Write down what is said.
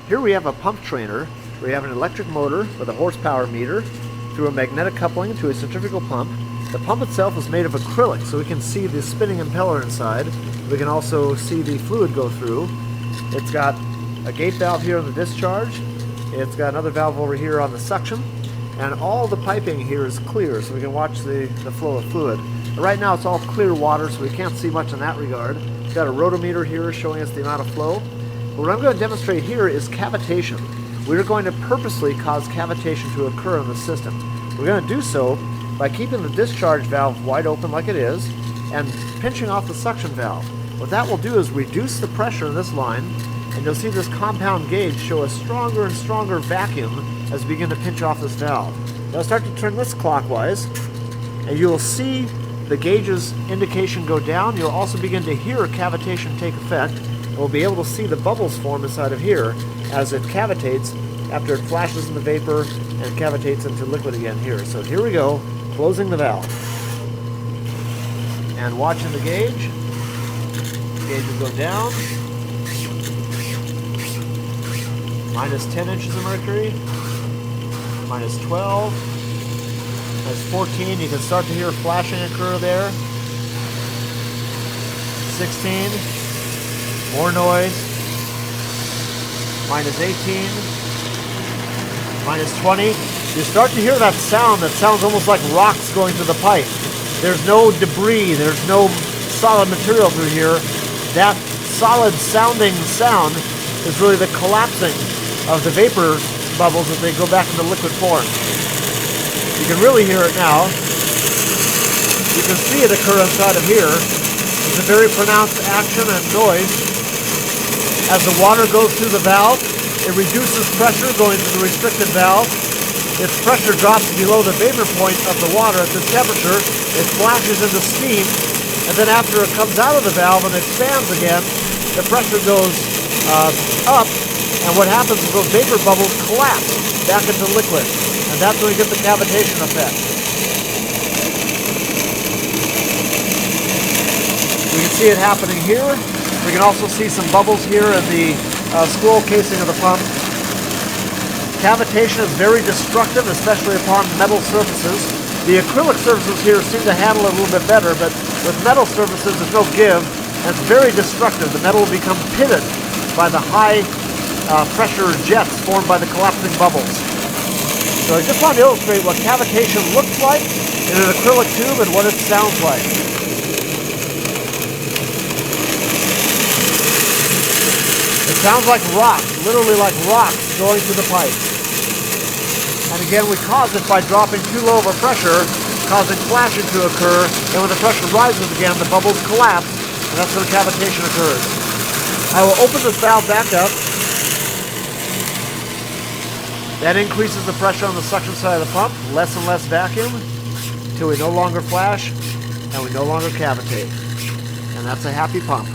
Here we have a pump trainer. We have an electric motor with a horsepower meter through a magnetic coupling to a centrifugal pump. The pump itself is made of acrylic, so we can see the spinning impeller inside. We can also see the fluid go through. It's got a gate valve here on the discharge. It's got another valve over here on the suction. And all the piping here is clear, so we can watch the flow of fluid. But right now it's all clear water, so we can't see much in that regard. It's got a rotometer here showing us the amount of flow. But what I'm going to demonstrate here is cavitation. We're going to purposely cause cavitation to occur in the system. We're going to do so by keeping the discharge valve wide open like it is and pinching off the suction valve. What that will do is reduce the pressure in this line, and you'll see this compound gauge show a stronger and stronger vacuum as we begin to pinch off this valve. Now start to turn this clockwise, and you will see the gauge's indication go down. You'll also begin to hear cavitation take effect, and we'll be able to see the bubbles form inside of here as it cavitates after it flashes in the vapor and cavitates into liquid again here. So here we go, closing the valve. And watching the gauge. The gauge will go down. Minus 10 inches of mercury. Minus 12. Minus 14. You can start to hear flashing occur there. 16. More noise. Minus 18. Minus 20. You start to hear that sound that sounds almost like rocks going through the pipe. There's no debris, there's no solid material through here. That solid sounding sound is really the collapsing of the vapor bubbles as they go back into liquid form. You can really hear it now. You can see it occur inside of here. It's a very pronounced action and noise. As the water goes through the valve, it reduces pressure going through the restricted valve. Its pressure drops below the vapor point of the water at this temperature. It flashes into steam, and then after it comes out of the valve and expands again, the pressure goes up, and what happens is those vapor bubbles collapse back into liquid, and that's when we get the cavitation effect. We can see it happening here. We can also see some bubbles here in the scroll casing of the pump. Cavitation is very destructive, especially upon metal surfaces. The acrylic surfaces here seem to handle it a little bit better, but with metal surfaces there's no give, and it's very destructive. The metal will become pitted by the high pressure jets formed by the collapsing bubbles. So I just want to illustrate what cavitation looks like in an acrylic tube and what it sounds like. It sounds like rocks, literally like rocks going through the pipe. And again, we cause it by dropping too low of a pressure, causing flashing to occur, and when the pressure rises again, the bubbles collapse, and that's when cavitation occurs. I will open this valve back up. That increases the pressure on the suction side of the pump, less and less vacuum, until we no longer flash, and we no longer cavitate. And that's a happy pump.